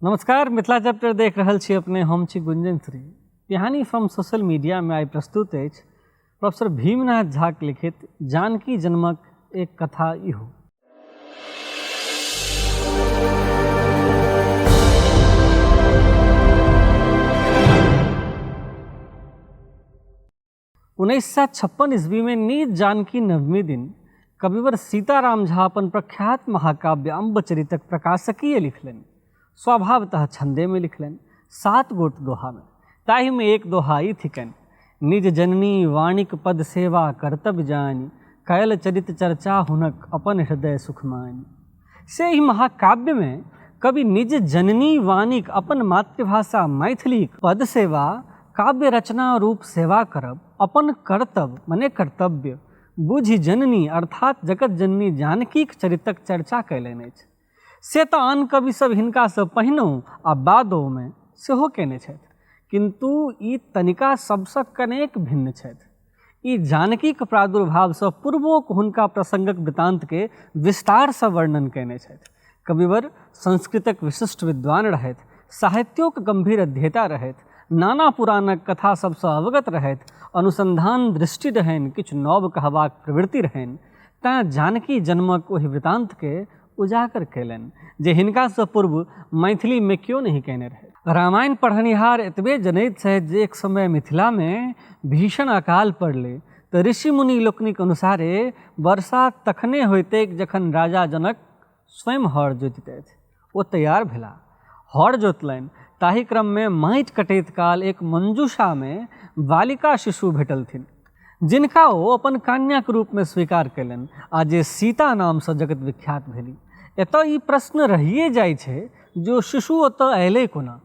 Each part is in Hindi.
नमस्कार, मिथिला चैप्टर देख रहल छी अपने। हम छी गुंजन श्री। कहानी फ्रॉम सोशल मीडिया में आई प्रस्तुत अछि प्रोफेसर भीमनाथ झा के लिखित जानकी जन्मक एक कथा इहो। उन्नीस 1956 ईस्वी में नीत जानकी नवमी दिन कविवर सीताराम झा अपन प्रख्यात महाकाव्य अम्बचरितक प्रकाशकीय लिखलनि। स्वभावतः छंदे में लिखलनि 7 गोट दोहा में। ताहि में एक दोहा ई थिकनि, निज जननी वाणिक पद सेवा कर्तव्य जानि, कैल चरित चर्चा हुनक अपन हृदय सुख मानि। से ही महाकाव्य में कवि निज जननी वाणिक अपन मातृभाषा मैथिली पद सेवा काव्य रचना रूप सेवा करब अपन कर्तव्य मने कर्तव्य बुझि जननी अर्थात जगत जननी जानकीक चरितक चर्चा कयलनि अछि। से तऽ आन कवि सब हिनका से पहिनहु आ बादो में सेहो केने छथि, किंतु ई तनिका सबसँ कनेक भिन्न छथि। ई जानकीक प्रादुर्भाव से पूर्वोक हुनका प्रसंगक वृत्तांत के विस्तार से वर्णन केने छथि। कविवर संस्कृतक विशिष्ट विद्वान रहथि, साहित्योक गंभीर अध्येता रहथि, नाना पुराणक कथा सबसँ अवगत रहथि, अनुसंधान दृष्टि रहनि, किछु नव कहबाक प्रवृत्ति रहनि। तेँ जानकी जन्मक ओहि वृत्तांत के उजागर कयलनि जे हिनका से पूर्व मैथिली में क्यों नहीं कहने रहे। रामायण पढ़निहार एतबे जनैत छथि जे एक समय मिथिला में भीषण अकाल पड़लै तऽ ऋषि मुनि लोकनिक अनुसारे वर्षा तखने होइतैक जखन राजा जनक स्वयं हर जोतैत। ओ तैयार भेला, हर जोतलनि। ताहि क्रम में माटि कटैत काल एक मंजूषा में बालिका शिशु भेटलथिन, जिनका ओ अपन कन्याक रूप में स्वीकार कयलनि आ जे सीता नाम से जगत विख्यात भेली। एतऽ ई प्रश्न रहिए जाइ छै जे ओ शिशु ओतऽ अयलै कोना।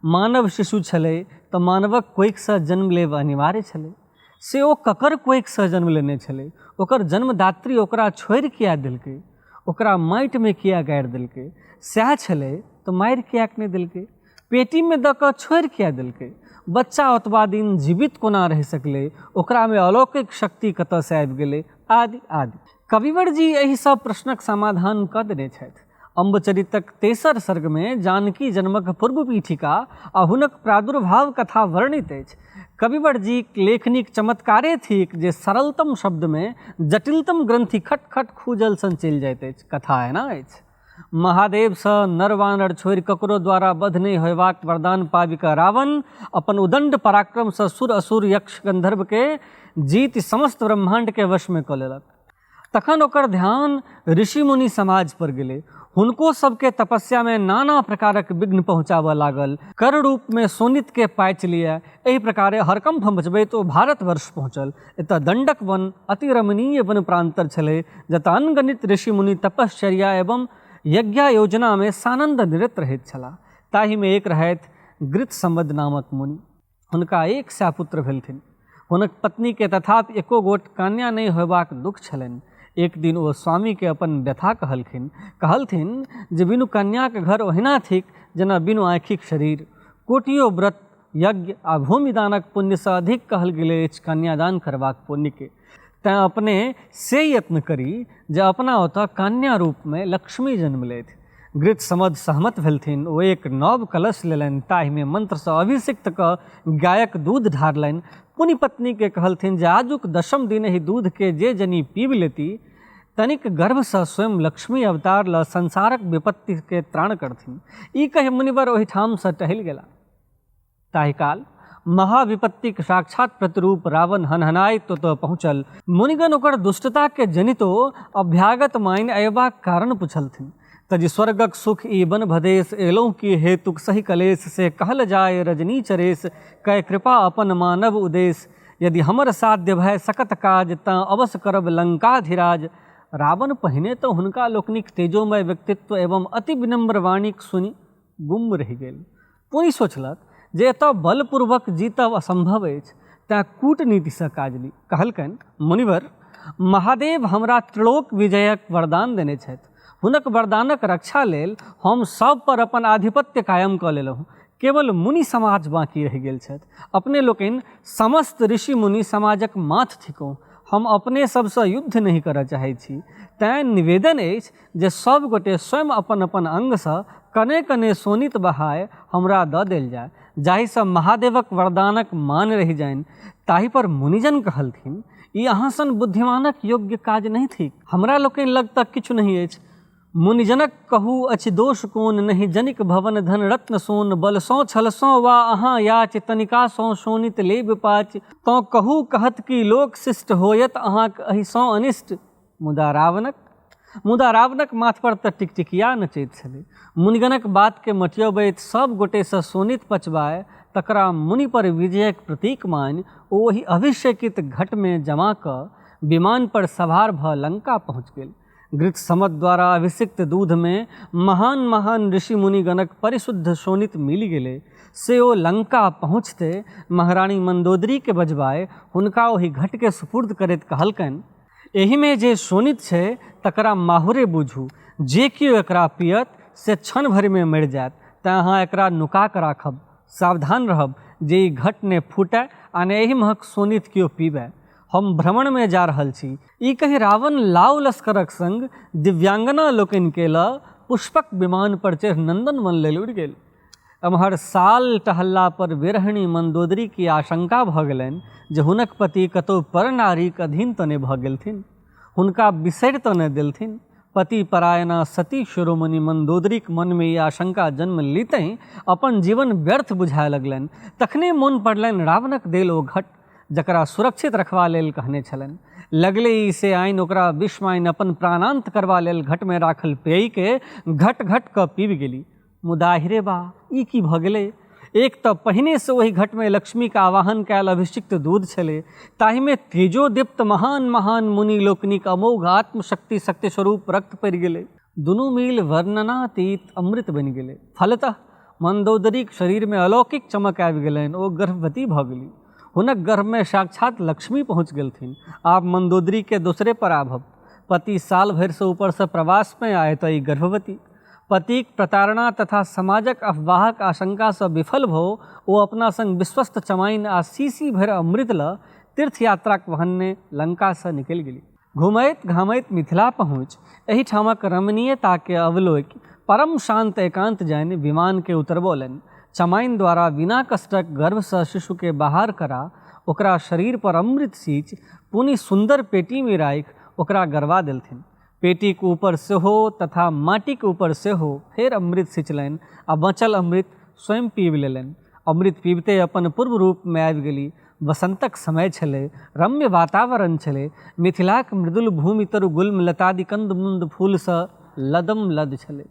मानव शिशु छलै तऽ मानवक कोखिसँ जन्म लेब अनिवार्य छलै। से ओ ककर कोखिसँ जन्म लेने छलै, ओकर जन्मदात्री ओकरा छोड़ि किया देलकै, ओकरा माटि में किया गाड़ि देलकै। सएह छलै तऽ मारि कियाक नहि देलकै, पेटी में दऽ कऽ छोड़ि किया देलकै। बच्चा ओतबा दिन जीवित कोना रहि सकलै, ओकरा में अलौकिक शक्ति कतऽसँ आबि गेलै, आदि आदि। कविवर जी एहि सब प्रश्नक समाधान कऽ देने छथि। अम्बचरितक 23 सर्ग में जानकी जन्मक पूर्व पीठिका आ हुनक प्रादुर्भाव कथा वर्णित अछि। कविवर जी लेखनीक चमत्कारे थिक जे सरलतम शब्द में जटिलतम ग्रंथि खट खट खूजल सन चलि जाइत अछि। कथा एना अछि, महादेव सँ नर वानर छोड़ि ककरो द्वारा वध नहि होयबाक वरदान पाबि कऽ रावण अपन उदंड पराक्रम सँ सुर असुर यक्ष गंधर्व के जीत समस्त ब्रह्मांड के वश में कऽ लेलक। तखन ओकर ध्यान ऋषि मुनि समाज पर गेलै। हुनको सबके तपस्या में नाना प्रकारक विघ्न पहुँचाबऽ लागल। कर रूप में सोनित के पाइच लिया। एहि प्रकारे हरकंभ मचबैत ओ भारतवर्ष पहुँचल। एतऽ दंडक वन अति रमणीय वन प्रांतर छलै, जतऽ अनगणित ऋषि मुनि तपश्चर्या एवं यज्ञ योजना में सानंद निरत रहैत छलाह। ताहि में एक रहथि गृत्समद नामक मुनि। हुनका 100 पुत्र भेलथिन। हुनक पत्नी के तथापि एको गोट कन्या नहीं होयबाक दुख छलनि। एक दिन ओ स्वामी के अपन व्यथा कहलथिन जे बिनु कन्या के घर ओहिना थिक जेना बिनु आँखिक शरीर। कोटियो व्रत यज्ञ आ भूमिदानक पुण्य से अधिक कहल गेल अछि कन्यादान करबाक पुण्य के। तैं अपने से यत्न करी जे अपना ओतऽ कन्या रूप में लक्ष्मी जन्म लेथि। गृत्समद सहमत भेलथिन। ओ एक नव कलश लेलनि, ताहि में मंत्र से अभिषिक्त कऽ गायक दूध ढारलनि। पुनि पत्नी के कहलथिन जे आजुक 10म दिन ही दूध के जे जनी पीब लेती तनिक गर्भ से स्वयं लक्ष्मी अवतार ल संसारक विपत्ति के त्राण करथिन। ई कहि मुनिवर ओहिठाम से टहल गेला। ताहि काल महाविपत्तिक साक्षात प्रतिरूप रावण हनहनाइत ओतऽ पहुँचल। मुनिगण ओकर दुष्टता के जनितो अभ्यागत मानि अयबाक कारण पुछलथिन। तजि स्वर्गक सुख ई बन भदेश, एलौं की हेतुक सही कलेश, से कहल जाय रजनी चरेश, कै कृपा अपन मानव उदेश, यदि हमर साध्य भय सकत काज, तां अवश्य करब लंकाधिराज। रावण पहिने तऽ हुनका लोकनिक तेजोमय व्यक्तित्व एवं अति विनम्र वाणीक सुनि गुम रहि गेल। पुनि सोचलक जे एतऽ बलपूर्वक जीतब असंभव अछि, तेँ कूटनीति सँ काज ली। कहलकनि, मुनिवर, महादेव हमरा त्रिलोक विजयक वरदान देने छथि। हुनक वरदानक रक्षा लेल हम सब पर अपन आधिपत्य कायम कऽ लेलहुँ। केवल मुनि समाज बाँकी रहि गेल छथि। अपने लोकनि समस्त ऋषि मुनि समाजक माथ थिकौं। हम अपने सबसँ युद्ध नहीं करय चाहैत छी। तैँ निवेदन अछि जे सब गोटे स्वयं अपन अपन अंगसँ कने कने सोनित बहाय हमरा दऽ देल जाय, जाहिसँ महादेवक वरदानक मान रहि जानि। ताहि पर मुनिजन कहलथिन, ई अहाँ सन बुद्धिमानक योग्य काज नहीं थिक। हमरा लोकनि लग तक किछु नहीं अछि। मुनिजनक कहू अछि दोष कोन, नहीं जनिक भवन धन रत्न सोन, बलसँ छलसँ वा अहाँ याच, तनिकासँ शोनित लेब पाच। तँ कहू कहत कि लोक शिष्ट होयत अहाँक एहिसँ अनिष्ट। मुदा रावणक माथ पर तऽ टिकटिकिया नचैत छलै। मुनिगणक बात के मटियबैत सब गोटेसँ सोनित पचबाय तकरा मुनि पर विजयक प्रतीक मानि ओ ओहि अभिषेकित घट में जमा कऽ विमान पर सवार भऽ लंका पहुँच गेल। घृत समद द्वारा अभिषिक्त दूध में महान महान ऋषि मुनिगणक परिशुद्ध शोणित मिल गेलै। से ओ लंका पहुँचते महारानी मंदोदरी के बजबाय हुनका ओहि घट के सुपुर्द करैत कहलकनि, एहि में जे शोणित छै तकरा माहुरे बुझू। जे केओ एकरा पियत से क्षण भरि में मरि जायत। तैँ अहाँ एकरा नुका कऽ राखब। सावधान रहब जे ई घट ने फूटय आ ने एहि महक शोणित केओ पीबय। हम भ्रमण में जा रहल छी। ई कहि रावण लाव लश्करक संग दिव्यांगना लोकनि के लऽ पुष्पक विमान पर चढ़ि नंदन वन लेल उड़ि गेल। एम्हर साल टहल्ला पर विरहिणी मंदोदरी की आशंका भऽ गेलनि जे हुनक पति कतहु पर नारीक अधीन तऽ नहि भऽ गेलथिन, हुनका बिसरि तऽ नहि देलथिन। पति परायणा सती शिरोमणि मंदोदरीक मन में ई आशंका जन्म लीतहि अपन जीवन व्यर्थ बुझाए लगलनि। तखने मोन पड़लनि रावणक देल ओ घट जकरा सुरक्षित रखबा लेल कहने छलनि। लगले ई से आइन ओकरा विष माइन अपन प्राणांत करबा लेल घट में राखल पेय के घट घट कऽ पीब गेली। मुदा हिरे बा, ई की भऽ गेलै? एक तऽ पहिने से ओहि घट में लक्ष्मी का आवाहन कयल अभिषिक्त दूध छलै, ताहि में तेजोदीप्त महान महान मुनि लोकनिक अमोघ आत्मशक्ति शक्ति स्वरूप रक्त पड़ि गेलै। दुनू मिल वर्णनातीत अमृत बनि गेलै। फलतः मंदोदरीक शरीर में अलौकिक चमक आबि गेलनि। ओ गर्भवती भऽ गेली। हुनक गर्भ में साक्षात लक्ष्मी पहुँच गेलथिन। आब मंदोदरी के दोसरे पराभव। पति साल भरि से ऊपर से प्रवास में आए तऽ ई गर्भवती। पतिक प्रताड़ना तथा समाजक अफवाहक आशंका से विफल भो ओ अपना संग विश्वस्त चमाइन आ सीसी भरि अमृत लऽ तीर्थ यात्राक वहने लंका से निकलि गेली। घुमैत घामैत मिथिला पहुँच एहिठामक रमणीयता के अवलोकि परम शांत एकांत जानि विमान के उतरबौलनि। चमाइन द्वारा बिना कष्टक गर्भ से शिशु के बाहर करा ओकरा शरीर पर अमृत सींच पुनि सुंदर पेटी में राखि ओकरा गरबा देलथिन। पेटी के ऊपर सेहो तथा माटी के ऊपर सेहो फेर अमृत सिंचलनि आ बचल अमृत स्वयं पीब लेलनि। अमृत पीबते अपन पूर्व रूप में आबि गेली। वसंतक समय छलै, रम्य वातावरण छलै। मिथिलाक मृदुल भूमि तरु गुल्म लतादि कंद मुंद फूल सँ लदम लद छलै।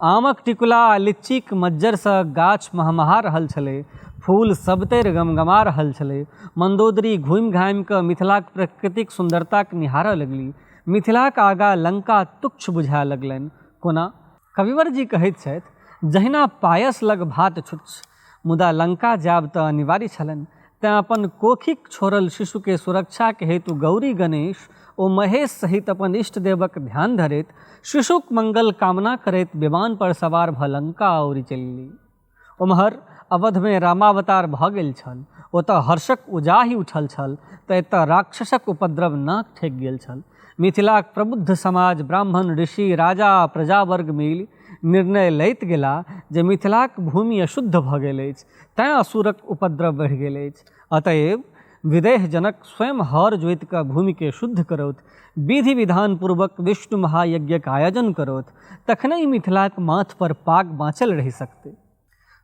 आमक टिकुला आ लीचीक मज्जर सँ गाछ महमहा रहल छलै। फूल सबतरि गमगमा रहल छलै। मंदोदरी घुमि घामि कऽ मिथिलाक प्राकृतिक सुंदरताक निहारऽ लगली। मिथिलाक आगा लंका तुच्छ बुझाए लगलनि। कोना कविवर जी कहैत छथि, जहिना पायस लग भात छुच्छ, मुदा लंका जायब तऽ अनिवार्य छलनि। तैँ अपन कोखिक छोड़ल शिशु के सुरक्षा के हेतु गौरी गणेश ओ महेश सहित अपन इष्ट देवक ध्यान धरैत शिशुक मंगल कामना करैत विमान पर सवार भऽ लंका औरी चलली। ओम्हर अवध में रामावतार भऽ गेल छल। ओतऽ हर्षक उजाहि उठल छल तऽ एतऽ राक्षसक उपद्रव नाक ठेक गेल छल। मिथिलाक प्रबुद्ध समाज ब्राह्मण ऋषि राजा आ प्रजावर्ग मिल निर्णय लैत गेला जे मिथिलाक भूमि अशुद्ध भऽ गेल अछि, तैँ असुरक उपद्रव बढ़ि गेल अछि। अतएव विदेह जनक स्वयं हर जोति कऽ भूमि के शुद्ध करौथ, विधि विधान पूर्वक विष्णु महायज्ञक आयोजन करौथ, तखने ही मिथिलाक माथ पर पाग बाँचल रहि सकतै।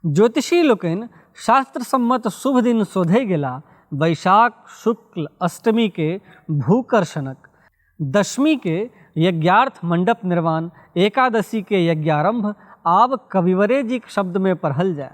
ज्योतिषी लोकनि शास्त्र सम्मत शुभ दिन शोधे गेला। वैशाख शुक्ल अष्टमी के भूकर्षणक, दशमी के यज्ञार्थ मंडप निर्माण, एकादशी के यज्ञारंभ आब कविवरे जी के शब्द में पढ़ल जाय।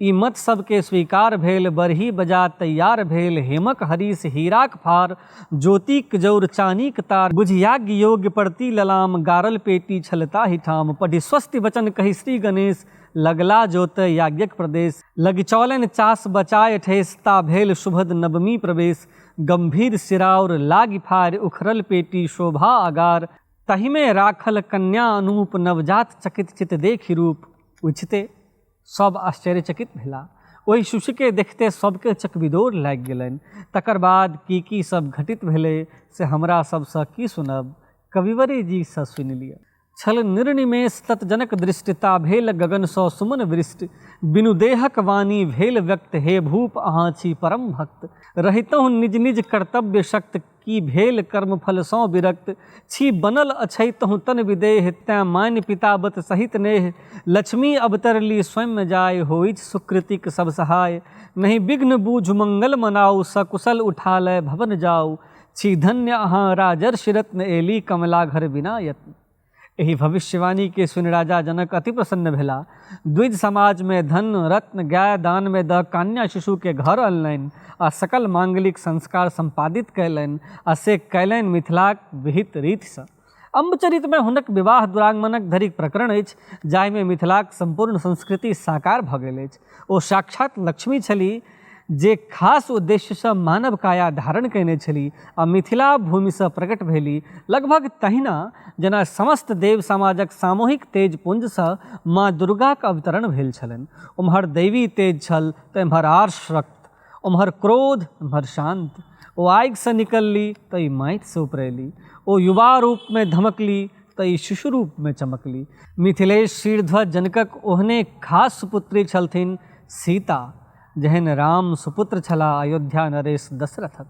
ई मत सबके स्वीकार भेल, बरही बजा तैयार भेल, हेमक हरीश हीराक फार, ज्योतिक जौर चानीक तार, बुझियाज्ञ योग्य प्रति ललाम, गारल पेटी छलता ही ठाम, पढ़ि स्वस्ति वचन कही श्री गणेश, लगला जोत याज्ञक प्रदेश, लगिचौलन चास बचाए ठेस, ता भेल शुभद नवमी प्रवेश, गंभीर सिराउर लागी फार, उखरल पेटी शोभा अगार, तहि में राखल कन्या अनूप, नवजात चकित चित देखि रूप। उछते सब आश्चर्यचकित भेला। ओहि शिशु के देखते सबके चकबिदोर लागि गेलनि। तकर बाद की सब घटित भेलै से हमरा सबसँ की सुनब, कविवरी जी सँ सुनि लिअ। छल निर्निमेष तत्जनक दृष्टिता भेल गगन सौ सुमन वृष्टि, बिनु देहक वाणी भेल व्यक्त, हे भूप अहाँ छी परम भक्त। रहितहुँ निज निज कर्तव्य शक्त, की भेल कर्म फल सौ विरक्त। छी बनल अछैतहुँ तन विदेह, तैं मान्य पितावत सहित नेह। लक्ष्मी अवतरली स्वयं जाय, होइछ सुकृतिक सब सहाय। नहीं विघ्न बूझ मंगल मनाऊ, सकुशल उठालय भवन जाऊ। छी धन्य अहाँ राजर्षि रत्न, एली कमला घर बिना यत्न। एहि भविष्यवाणी के सुनि राजा जनक अति प्रसन्न भेला। द्विज समाज में धन रत्न गाय दान में द कन्या शिशु के घर अनलनि आ सकल मांगलिक संस्कार संपादित कयलनि आ से कयलनि मिथिलाक विहित रीतिसँ। अम्बचरित में हुनक विवाह दुरागमनक धरिक प्रकरण अछि, जाहिमे मिथिलाक संपूर्ण संस्कृति साकार भऽ गेल अछि। ओ साक्षात लक्ष्मी छलीह जे खास उद्देश्यसँ मानव काया धारण कयने छलीह आ मिथिला भूमिसँ प्रकट भेली। लगभग तहिना जेना समस्त देव समाजक सामूहिक तेज पुंजसँ माँ दुर्गाक अवतरण भेल छलनि। उम्हर दैवी तेज छल तऽ एम्हर आर्ष रक्त, उम्हर क्रोध एम्हर शांत। ओ आगिसँ निकलली तऽ ई माटिसँ उपरैली, ओ युवा रूपमे धमकली तऽ ई शिशु रूपमे चमकली। मिथिलेश शीर्ध्वज जनकक ओहने खास सुपुत्री छलथिन सीता, जेहन राम सुपुत्र छलाह अयोध्या नरेश दशरथक।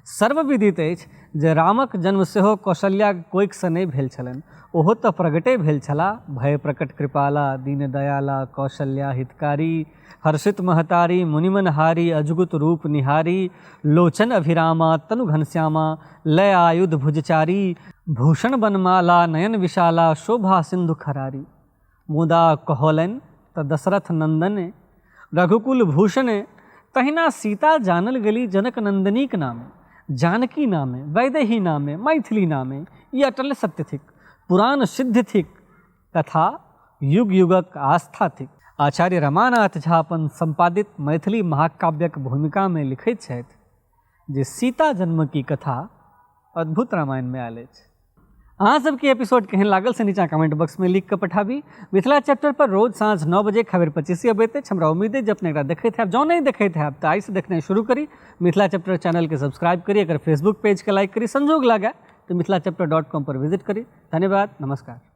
सर्वविदित अछि जे रामक जन्म सेहो कौशल्याक कोखिसँ नहि भेल छलनि, ओहो तऽ प्रगटे भेल छलाह। भय प्रकट कृपाला, दीन दयाला, कौशल्या हितकारी, हर्षित महतारी, मुनिमनहारी, अजगुत रूप निहारी, लोचन अभिरामा, तनु घनश्यामा, लय आयुध भुजचारी, भूषण बनमाला, नयन विशाला, शोभा सिंधु खरारी। मुदा कहलनि तऽ दशरथ नंदने, रघुकुल भूषणे। तहिना सीता जानल गेली जनक नंदनीक नामे, जानकी नामे, वैदेही नामे, मैथिली नामे। ई अटल सत्य थिक, पुराण सिद्ध थिक, कथा युग युगक आस्था थिक। आचार्य रमानाथ झा अपन संपादित मैथिली महाकाव्यक भूमिका में लिखैत छथि जे सीता जन्म की कथा अद्भुत रामायण में आयल अछि। अहाँ सबके एपिसोड केहन लागल से नीचा कमेंट बॉक्स में लिख के पठाबी। मिथिला चैप्टर पर रोज साँझ 9 बजे खबर 25 अबैत अछि। हमरा उम्मीद है जे अपने एकरा देखैत हैब। जँ नहीं देखैत हैब तऽ आइसँ देखनाइ शुरू करी। मिथिला चैप्टर चैनल के सब्सक्राइब करी, अगर फेसबुक पेज के लाइक करी, संजोग लागे तो मिथिलाचैप्टर.com पर विजिट करी। धन्यवाद, नमस्कार।